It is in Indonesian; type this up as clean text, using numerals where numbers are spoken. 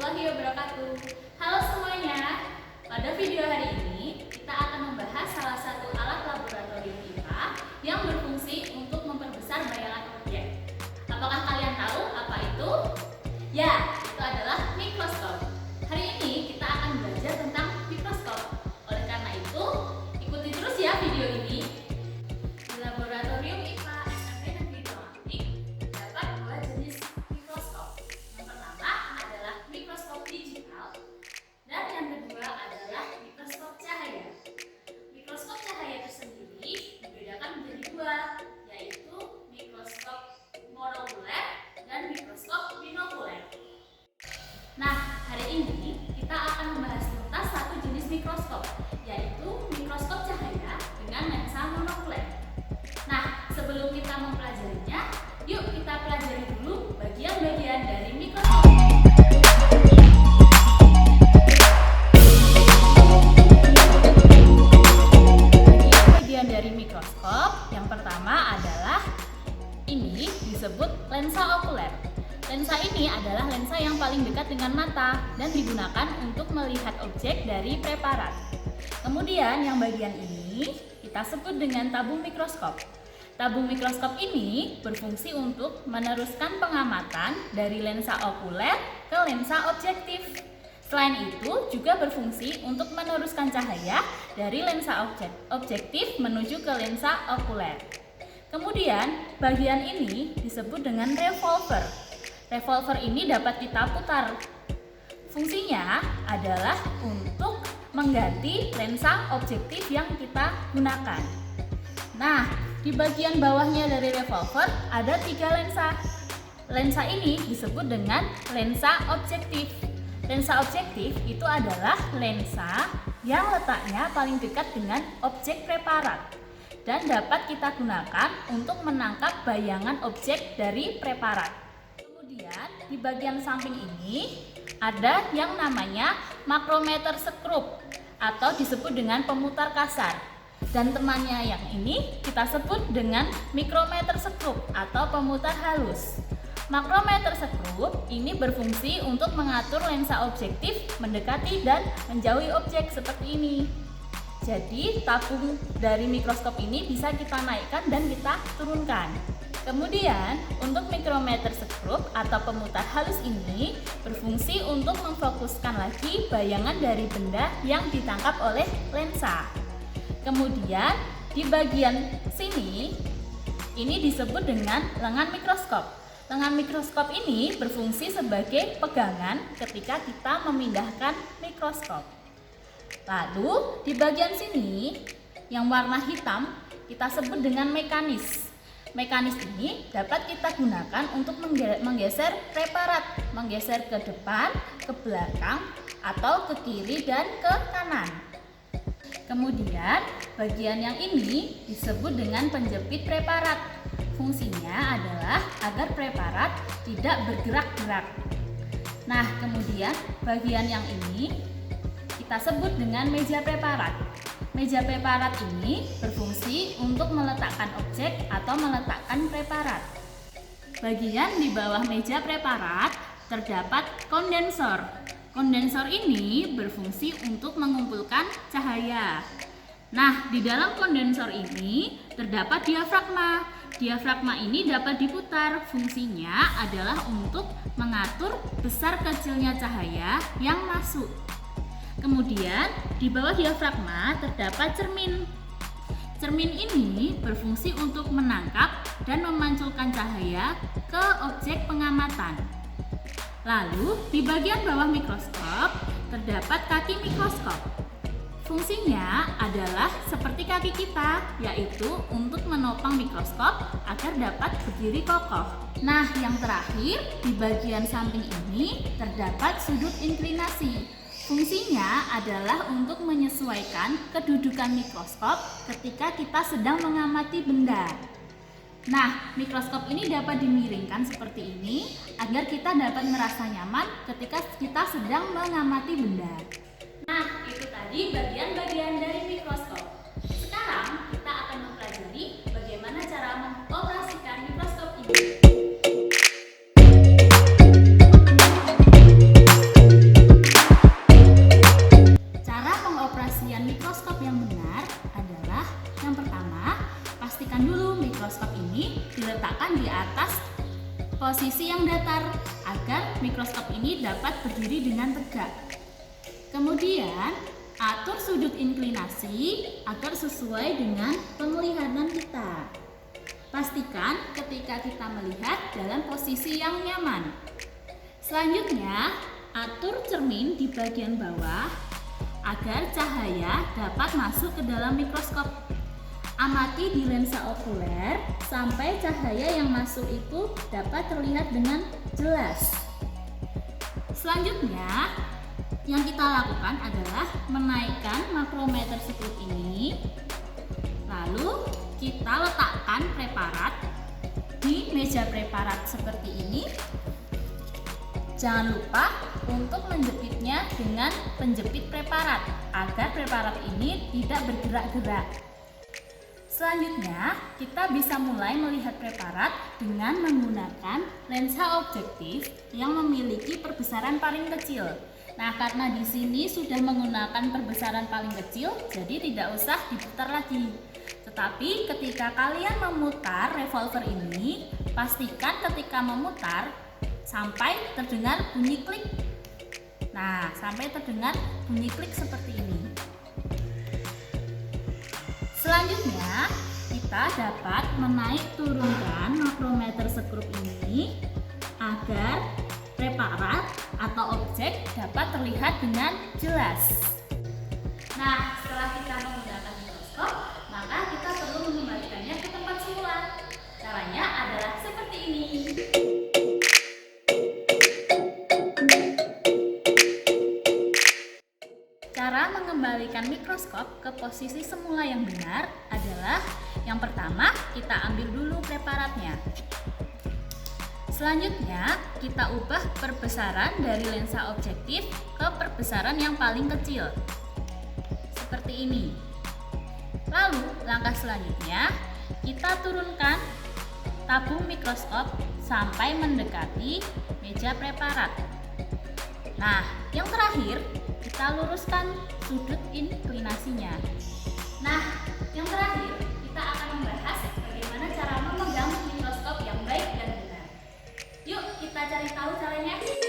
warahmatullahi wabarakatuh. Halo semuanya, pada video hari ini kita akan membahas salah satu alat laboratorium IPA yang berfungsi untuk memperbesar bayangan objek. Apakah kalian tahu apa itu? Ya, itu adalah mikroskop. Hari ini kita akan belajar tentang mikroskop. Oleh karena itu, ikuti terus ya video ini. Di laboratorium IPA SMP Negeri Tematik terdapat dua jenis mikroskop. Yang pertama adalah mikroskop digital dan yang kedua adalah mikroskop cahaya. Mikroskop cahaya tersendiri dibedakan menjadi dua, yaitu mikroskop monokuler dan mikroskop binokuler. Nah, hari ini kita akan membahas tuntas satu jenis mikroskop, yaitu mikroskop cahaya dengan lensa monokuler. Nah, sebelum kita mempelajarinya, yuk kita pelajari dulu bagian-bagian dari mikroskop. Bagian dari mikroskop yang pertama adalah ini disebut lensa okuler. Lensa ini adalah lensa yang paling dekat dengan mata dan digunakan untuk melihat objek dari preparat. Kemudian yang bagian ini kita sebut dengan tabung mikroskop. Tabung mikroskop ini berfungsi untuk meneruskan pengamatan dari lensa okuler ke lensa objektif. Selain itu juga berfungsi untuk meneruskan cahaya dari lensa objektif menuju ke lensa okuler. Kemudian bagian ini disebut dengan revolver. Revolver ini dapat kita putar. Fungsinya adalah untuk mengganti lensa objektif yang kita gunakan. Nah, di bagian bawahnya dari revolver ada 3 lensa. Lensa ini disebut dengan lensa objektif. Lensa objektif itu adalah lensa yang letaknya paling dekat dengan objek preparat dan dapat kita gunakan untuk menangkap bayangan objek dari preparat. Kemudian di bagian samping ini ada yang namanya makrometer skrup atau disebut dengan pemutar kasar. Dan temannya yang ini kita sebut dengan mikrometer skrup atau pemutar halus. Makrometer skrup ini berfungsi untuk mengatur lensa objektif mendekati dan menjauhi objek seperti ini. Jadi tabung dari mikroskop ini bisa kita naikkan dan kita turunkan. Kemudian untuk mikrometer skrup atau pemutar halus ini berfungsi untuk memfokuskan lagi bayangan dari benda yang ditangkap oleh lensa. Kemudian di bagian sini ini disebut dengan lengan mikroskop. Lengan mikroskop ini berfungsi sebagai pegangan ketika kita memindahkan mikroskop. Lalu di bagian sini yang warna hitam kita sebut dengan mekanis. Mekanis ini dapat kita gunakan untuk menggeser preparat, menggeser ke depan, ke belakang, atau ke kiri dan ke kanan. Kemudian bagian yang ini disebut dengan penjepit preparat. Fungsinya adalah agar preparat tidak bergerak-gerak. Nah, kemudian bagian yang ini kita sebut dengan meja preparat. Meja preparat ini berfungsi untuk meletakkan objek atau meletakkan preparat. Bagian di bawah meja preparat terdapat kondensor. Kondensor ini berfungsi untuk mengumpulkan cahaya. Nah, di dalam kondensor ini terdapat diafragma. Diafragma ini dapat diputar. Fungsinya adalah untuk mengatur besar kecilnya cahaya yang masuk. Kemudian di bawah diafragma terdapat cermin. Cermin ini berfungsi untuk menangkap dan memanculkan cahaya ke objek pengamatan. Lalu di bagian bawah mikroskop terdapat kaki mikroskop. Fungsinya adalah seperti kaki kita, yaitu untuk menopang mikroskop agar dapat berdiri kokoh. Nah, yang terakhir di bagian samping ini terdapat sudut inklinasi. Fungsinya adalah untuk menyesuaikan kedudukan mikroskop ketika kita sedang mengamati benda. Nah, mikroskop ini dapat dimiringkan seperti ini agar kita dapat merasa nyaman ketika kita sedang mengamati benda. Nah, itu tadi bagian-bagian dari mikroskop. Sekarang kita akan mempelajari bagaimana cara mengoperasikan mikroskop ini. ini dapat berdiri dengan tegak. Kemudian, atur sudut inklinasi agar sesuai dengan penglihatan kita. Pastikan ketika kita melihat dalam posisi yang nyaman. Selanjutnya, atur cermin di bagian bawah agar cahaya dapat masuk ke dalam mikroskop. Amati di lensa okuler sampai cahaya yang masuk itu dapat terlihat dengan jelas. Selanjutnya, yang kita lakukan adalah menaikkan makrometer sekrup ini. Lalu kita letakkan preparat di meja preparat seperti ini. Jangan lupa untuk menjepitnya dengan penjepit preparat agar preparat ini tidak bergerak-gerak. Selanjutnya, kita bisa mulai melihat preparat dengan menggunakan lensa objektif yang memiliki perbesaran paling kecil. Nah, karena di sini sudah menggunakan perbesaran paling kecil, jadi tidak usah diputar lagi. Tetapi ketika kalian memutar revolver ini, pastikan ketika memutar sampai terdengar bunyi klik. Nah, sampai terdengar bunyi klik seperti ini. Selanjutnya, kita dapat menaik turunkan makrometer sekrup ini agar preparat atau objek dapat terlihat dengan jelas. Nah, setelah kita menggunakan mikroskop, maka kita perlu mengembalikannya ke tempat semula. Caranya adalah seperti ini. Cara mengembalikan mikroskop ke posisi semula yang benar adalah yang pertama, kita ambil dulu preparatnya. Selanjutnya, kita ubah perbesaran dari lensa objektif ke perbesaran yang paling kecil. Seperti ini. Lalu, langkah selanjutnya, kita turunkan tabung mikroskop sampai mendekati meja preparat. Nah, yang terakhir, kita luruskan sudut inklinasinya. Nah, yang terakhir, kita akan membahas bagaimana cara memegang mikroskop yang baik dan benar. Yuk, kita cari tahu caranya.